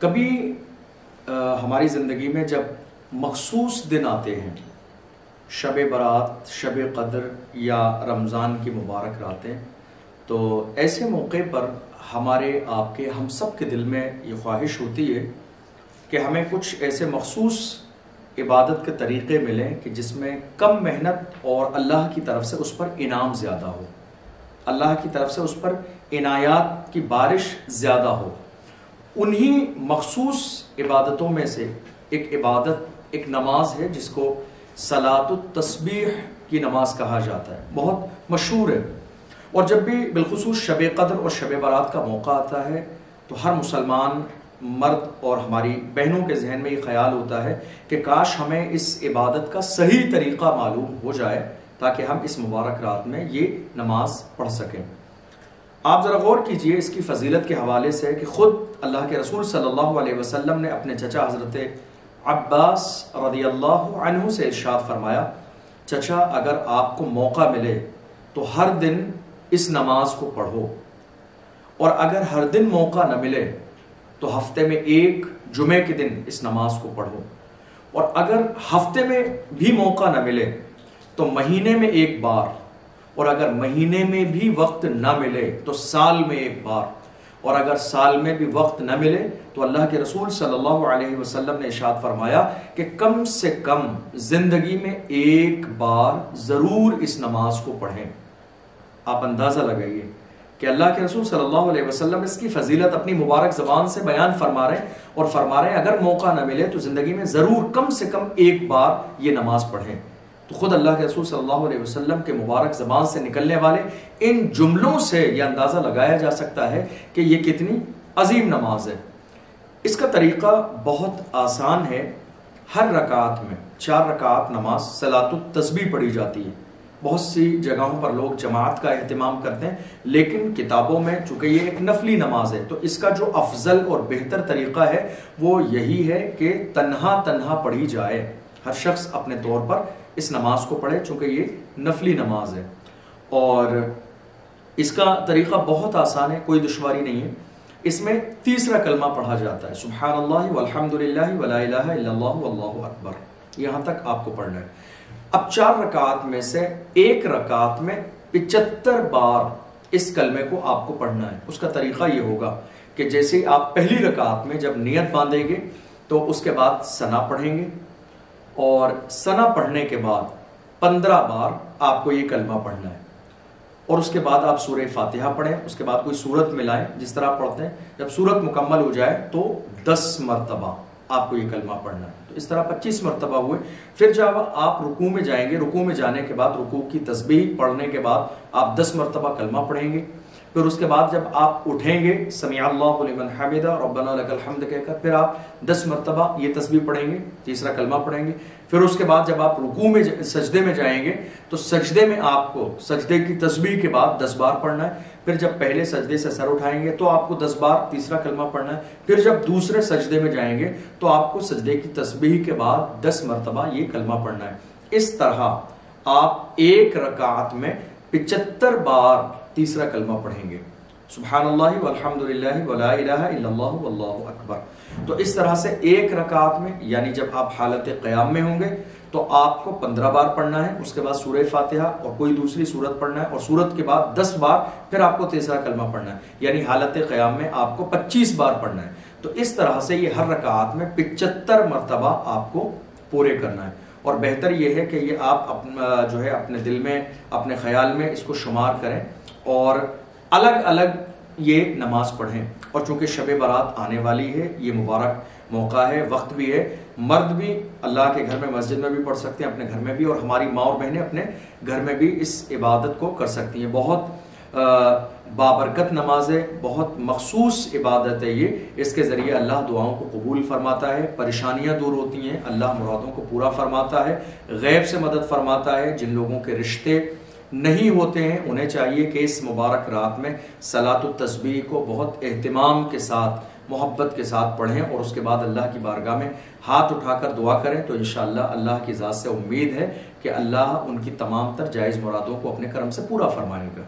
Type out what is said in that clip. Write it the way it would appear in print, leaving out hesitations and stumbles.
کبھی ہماری زندگی میں جب مخصوص دن آتے ہیں، شب برات، شب قدر یا رمضان کی مبارک راتیں، تو ایسے موقع پر ہمارے آپ کے ہم سب کے دل میں یہ خواہش ہوتی ہے کہ ہمیں کچھ ایسے مخصوص عبادت کے طریقے ملیں کہ جس میں کم محنت اور اللہ کی طرف سے اس پر انعام زیادہ ہو، اللہ کی طرف سے اس پر عنایات کی بارش زیادہ ہو۔ انہی مخصوص عبادتوں میں سے ایک عبادت، ایک نماز ہے جس کو صلاۃ التسبیح کی نماز کہا جاتا ہے، بہت مشہور ہے۔ اور جب بھی بالخصوص شب قدر اور شب برات کا موقع آتا ہے تو ہر مسلمان مرد اور ہماری بہنوں کے ذہن میں یہ خیال ہوتا ہے کہ کاش ہمیں اس عبادت کا صحیح طریقہ معلوم ہو جائے تاکہ ہم اس مبارک رات میں یہ نماز پڑھ سکیں۔ آپ ذرا غور کیجئے اس کی فضیلت کے حوالے سے کہ خود اللہ کے رسول صلی اللہ علیہ وسلم نے اپنے چچا حضرت عباس رضی اللہ عنہ سے ارشاد فرمایا، چچا اگر آپ کو موقع ملے تو ہر دن اس نماز کو پڑھو، اور اگر ہر دن موقع نہ ملے تو ہفتے میں ایک جمعے کے دن اس نماز کو پڑھو، اور اگر ہفتے میں بھی موقع نہ ملے تو مہینے میں ایک بار، اور اگر مہینے میں بھی وقت نہ ملے تو سال میں ایک بار، اور اگر سال میں بھی وقت نہ ملے تو اللہ کے رسول صلی اللہ علیہ وسلم نے ارشاد فرمایا کہ کم سے کم زندگی میں ایک بار ضرور اس نماز کو پڑھیں۔ آپ اندازہ لگائیے کہ اللہ کے رسول صلی اللہ علیہ وسلم اس کی فضیلت اپنی مبارک زبان سے بیان فرما رہے ہیں، اور فرما رہے ہیں اگر موقع نہ ملے تو زندگی میں ضرور کم سے کم ایک بار یہ نماز پڑھیں۔ تو خود اللہ کے رسول صلی اللہ علیہ وسلم کے مبارک زبان سے نکلنے والے ان جملوں سے یہ اندازہ لگایا جا سکتا ہے کہ یہ کتنی عظیم نماز ہے۔ اس کا طریقہ بہت آسان ہے۔ ہر رکعت میں 4 رکعت نماز صلاۃ التسبیح پڑھی جاتی ہے۔ بہت سی جگہوں پر لوگ جماعت کا اہتمام کرتے ہیں، لیکن کتابوں میں چونکہ یہ ایک نفلی نماز ہے تو اس کا جو افضل اور بہتر طریقہ ہے وہ یہی ہے کہ تنہا تنہا پڑھی جائے، ہر شخص اپنے طور پر اس نماز کو پڑھے چونکہ یہ نفلی نماز ہے۔ اور اس کا طریقہ بہت آسان ہے، کوئی دشواری نہیں ہے۔ اس میں تیسرا کلمہ پڑھا جاتا ہے، سبحان اللہ والحمد للہ ولا الہ الا اللہ واللہ اکبر، یہاں تک آپ کو پڑھنا ہے۔ اب 4 رکعت میں سے ایک رکعت میں 75 بار اس کلمے کو آپ کو پڑھنا ہے۔ اس کا طریقہ یہ ہوگا کہ جیسے آپ پہلی رکعت میں جب نیت باندھیں گے تو اس کے بعد ثنا پڑھیں گے، اور ثنا پڑھنے کے بعد 15 بار آپ کو یہ کلمہ پڑھنا ہے، اور اس کے بعد آپ سورہ فاتحہ پڑھیں، اس کے بعد کوئی سورت ملائیں جس طرح آپ پڑھتے ہیں، جب سورت مکمل ہو جائے تو 10 مرتبہ آپ کو یہ کلمہ پڑھنا ہے۔ تو اس طرح 25 مرتبہ ہوئے۔ پھر جب آپ رکوع میں جائیں گے، رکوع میں جانے کے بعد رکوع کی تسبیح پڑھنے کے بعد آپ 10 مرتبہ کلمہ پڑھیں گے۔ پھر اس کے بعد جب آپ اٹھیں گے سمیع اللہ لمن حمدہ ربنا لک الحمد کہہ کر پھر آپ 10 مرتبہ یہ تسبیح پڑھیں گے، تیسرا کلمہ پڑھیں گے۔ پھر اس کے بعد جب آپ رکوع میں سجدے میں جائیں گے تو سجدے میں آپ کو سجدے کی تسبیح کے بعد 10 بار پڑھنا ہے۔ پھر جب پہلے سجدے سے سر اٹھائیں گے تو آپ کو 10 بار تیسرا کلمہ پڑھنا ہے۔ پھر جب دوسرے سجدے میں جائیں گے تو آپ کو سجدے کی تسبیح کے بعد 10 مرتبہ یہ کلمہ پڑھنا ہے۔ اس طرح آپ ایک رکعت میں 75 بار تیسرا کلمہ پڑھیں گے، سبحان اللہ والحمد للہ ولا الہ الا اللہ واللہ اکبر۔ تو اس طرح سے ایک رکعت میں، یعنی جب آپ حالت قیام میں ہوں گے تو آپ کو 15 بار پڑھنا ہے، اس کے بعد سورہ فاتحہ اور کوئی دوسری سورت پڑھنا ہے، اور سورت کے بعد 10 بار پھر آپ کو تیسرا کلمہ پڑھنا ہے، یعنی حالت قیام میں آپ کو 25 بار پڑھنا ہے۔ تو اس طرح سے یہ ہر رکعت میں 75 مرتبہ آپ کو پورے کرنا ہے۔ اور بہتر یہ ہے کہ یہ آپ جو ہے اپنے دل میں، اپنے خیال میں اس کو شمار کریں، اور الگ الگ یہ نماز پڑھیں۔ اور چونکہ شب برات آنے والی ہے، یہ مبارک موقع ہے، وقت بھی ہے، مرد بھی اللہ کے گھر میں مسجد میں بھی پڑھ سکتے ہیں، اپنے گھر میں بھی، اور ہماری ماں اور بہنیں اپنے گھر میں بھی اس عبادت کو کر سکتی ہیں۔ بہت بابرکت نماز ہے، بہت مخصوص عبادت ہے یہ۔ اس کے ذریعے اللہ دعاؤں کو قبول فرماتا ہے، پریشانیاں دور ہوتی ہیں، اللہ مرادوں کو پورا فرماتا ہے، غیب سے مدد فرماتا ہے۔ جن لوگوں کے رشتے نہیں ہوتے ہیں انہیں چاہیے کہ اس مبارک رات میں صلاۃ التسبیح کو بہت اہتمام کے ساتھ، محبت کے ساتھ پڑھیں، اور اس کے بعد اللہ کی بارگاہ میں ہاتھ اٹھا کر دعا کریں، تو انشاءاللہ اللہ کی ذات سے امید ہے کہ اللہ ان کی تمام تر جائز مرادوں کو اپنے کرم سے پورا فرمائے گا۔